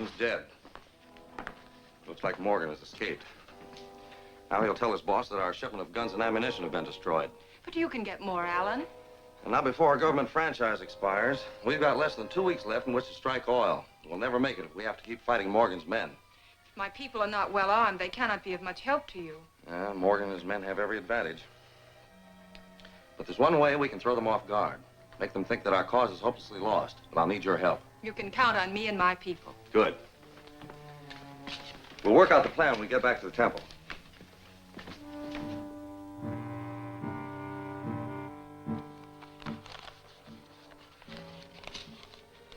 He's dead. Looks like Morgan has escaped. Now he'll tell his boss that our shipment of guns and ammunition have been destroyed. But you can get more, Allen. And now before our government franchise expires, we've got less than 2 weeks left in which to strike oil. We'll never make it if we have to keep fighting Morgan's men. If my people are not well armed, they cannot be of much help to you. Morgan and his men have every advantage. But there's one way we can throw them off guard. Make them think that our cause is hopelessly lost. But I'll need your help. You can count on me and my people. Good. We'll work out the plan when we get back to the temple.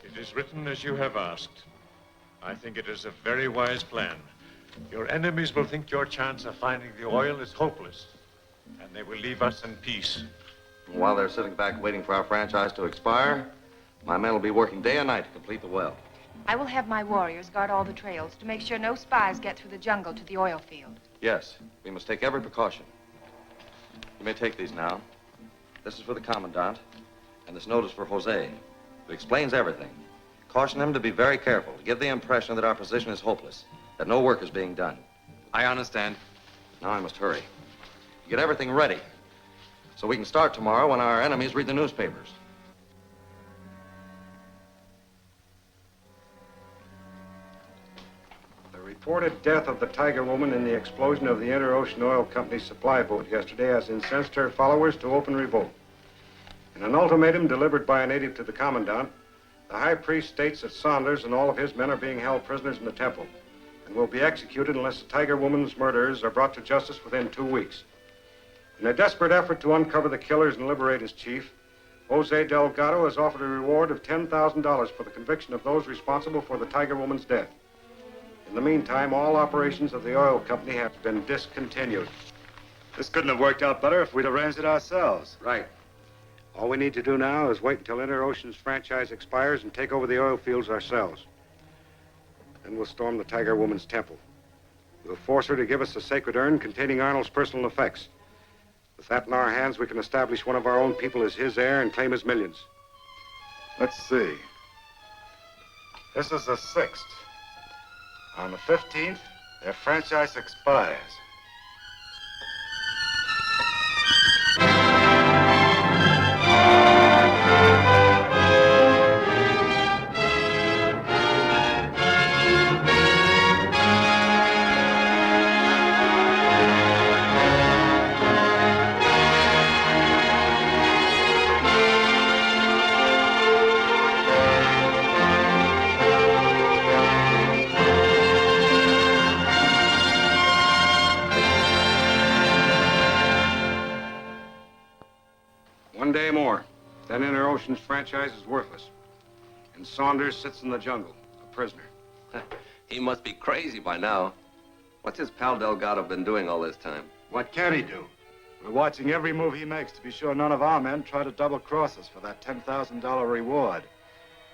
It is written as you have asked. I think it is a very wise plan. Your enemies will think your chance of finding the oil is hopeless, and they will leave us in peace. While they're sitting back waiting for our franchise to expire, my men will be working day and night to complete the well. I will have my warriors guard all the trails to make sure no spies get through the jungle to the oil field. Yes, we must take every precaution. You may take these now. This is for the commandant, and this note is for Jose. It explains everything. Caution him to be very careful, to give the impression that our position is hopeless, that no work is being done. I understand. Now I must hurry. Get everything ready, so we can start tomorrow when our enemies read the newspapers. The reported death of the Tiger Woman in the explosion of the Interocean Oil Company's supply boat yesterday has incensed her followers to open revolt. In an ultimatum delivered by a native to the commandant, the high priest states that Saunders and all of his men are being held prisoners in the temple and will be executed unless the Tiger Woman's murderers are brought to justice within 2 weeks. In a desperate effort to uncover the killers and liberate his chief, Jose Delgado has offered a reward of $10,000 for the conviction of those responsible for the Tiger Woman's death. In the meantime, all operations of the oil company have been discontinued. This couldn't have worked out better if we'd arranged it ourselves. Right. All we need to do now is wait until Interocean's franchise expires and take over the oil fields ourselves. Then we'll storm the Tiger Woman's temple. We'll force her to give us a sacred urn containing Arnold's personal effects. With that in our hands, we can establish one of our own people as his heir and claim his millions. Let's see. This is the 6th. On the 15th, their franchise expires. One day more, then Interocean's franchise is worthless. And Saunders sits in the jungle, a prisoner. He must be crazy by now. What's his pal Delgado been doing all this time? What can he do? We're watching every move he makes to be sure none of our men try to double-cross us for that $10,000 reward.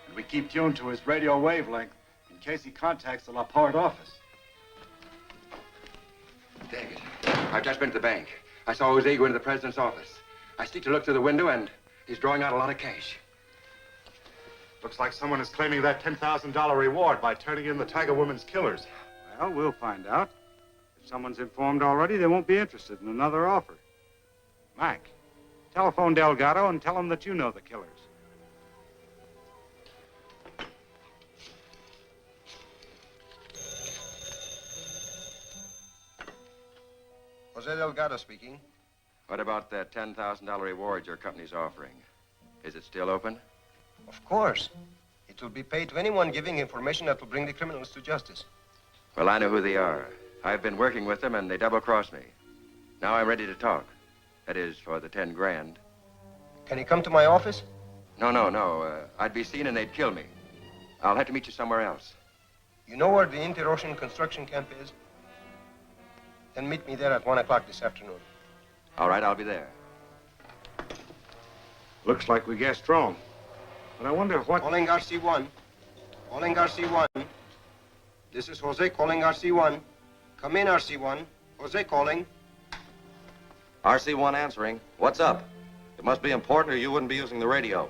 And we keep tuned to his radio wavelength in case he contacts the Laporte office. Dagget, I've just been to the bank. I saw Jose go into the president's office. I sneaked to look through the window, and he's drawing out a lot of cash. Looks like someone is claiming that $10,000 reward by turning in the Tiger Woman's killers. Well, we'll find out. If someone's informed already, they won't be interested in another offer. Mac, telephone Delgado and tell him that you know the killers. Jose Delgado speaking. What about that $10,000 reward your company's offering? Is it still open? Of course. It will be paid to anyone giving information that will bring the criminals to justice. Well, I know who they are. I've been working with them, and they double-crossed me. Now I'm ready to talk. That is, for the 10 grand. Can you come to my office? No. I'd be seen and they'd kill me. I'll have to meet you somewhere else. You know where the Interocean construction camp is? Then meet me there at 1 o'clock this afternoon. All right, I'll be there. Looks like we guessed wrong. But I wonder what... Calling RC1. Calling RC1. This is Jose calling RC1. Come in, RC1. Jose calling. RC1 answering. What's up? It must be important or you wouldn't be using the radio.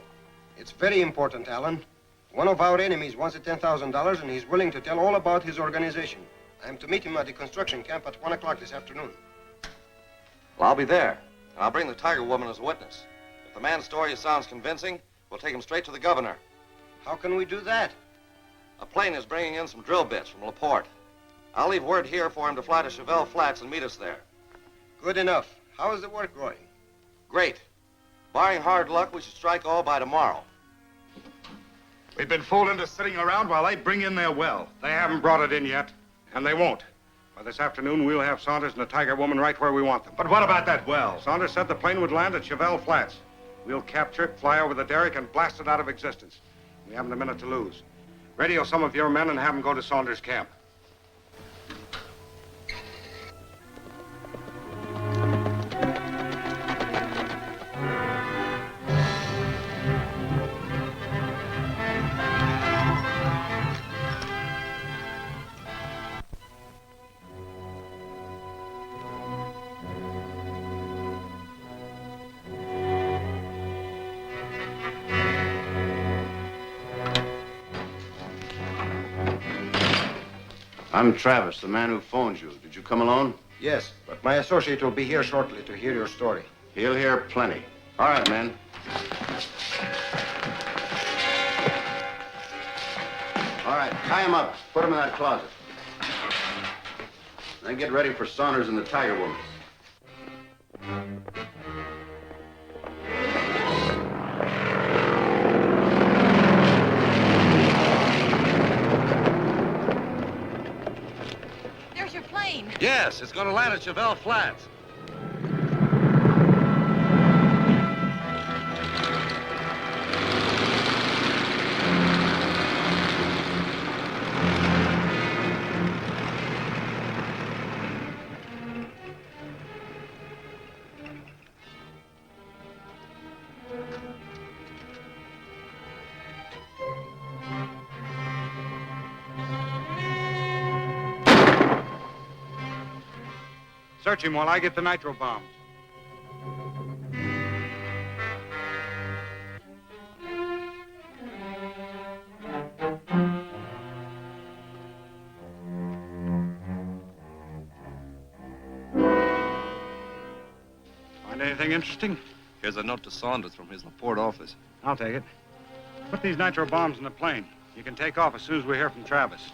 It's very important, Allen. One of our enemies wants the $10,000, and he's willing to tell all about his organization. I am to meet him at the construction camp at 1 o'clock this afternoon. Well, I'll be there, and I'll bring the Tiger Woman as a witness. If the man's story sounds convincing, we'll take him straight to the governor. How can we do that? A plane is bringing in some drill bits from LaPorte. I'll leave word here for him to fly to Chevelle Flats and meet us there. Good enough. How is the work going? Great. Barring hard luck, we should strike all by tomorrow. We've been fooled into sitting around while they bring in their well. They haven't brought it in yet, and they won't. By this afternoon, we'll have Saunders and the Tiger Woman right where we want them. But what about that well? Saunders said the plane would land at Chevelle Flats. We'll capture it, fly over the derrick, and blast it out of existence. We haven't a minute to lose. Radio some of your men and have them go to Saunders' camp. I'm Travis, the man who phoned you. Did you come alone? Yes, but my associate will be here shortly to hear your story. He'll hear plenty. All right, men. All right, tie him up. Put him in that closet. Then get ready for Saunders and the Tiger Woman. Yes, it's going to land at Chevelle Flats. Search him while I get the nitro bombs. Find anything interesting? Here's a note to Saunders from his LaPorte office. I'll take it. Put these nitro bombs in the plane. You can take off as soon as we hear from Travis.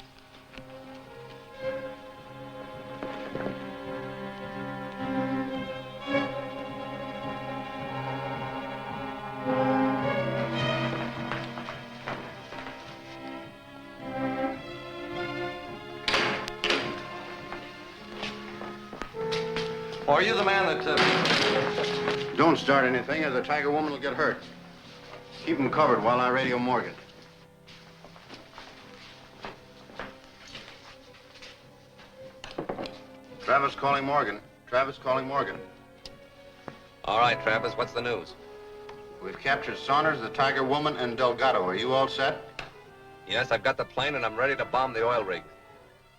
Are you the man that... Don't start anything or the Tiger Woman will get hurt. Keep him covered while I radio Morgan. Travis calling Morgan. Travis calling Morgan. All right, Travis, what's the news? We've captured Saunders, the Tiger Woman, and Delgado. Are you all set? Yes, I've got the plane and I'm ready to bomb the oil rig.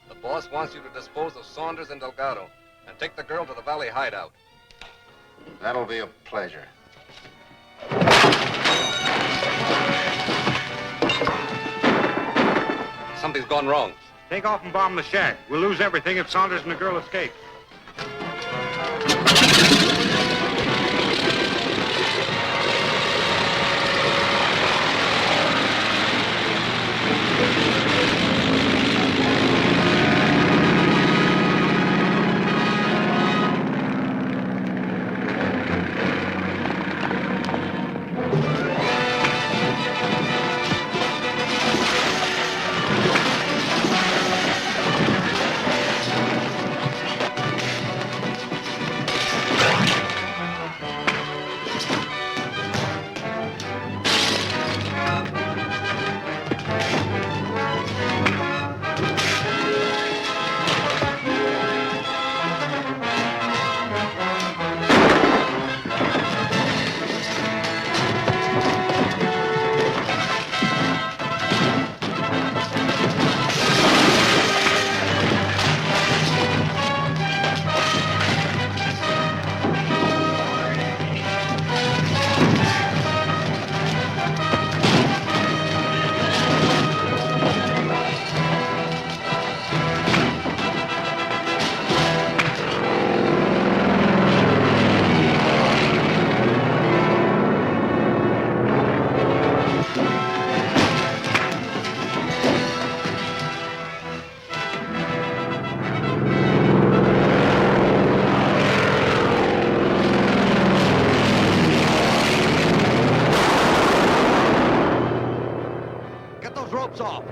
The boss wants you to dispose of Saunders and Delgado and take the girl to the Valley hideout. That'll be a pleasure. Something's gone wrong. Take off and bomb the shack. We'll lose everything if Saunders and the girl escape. those ropes off.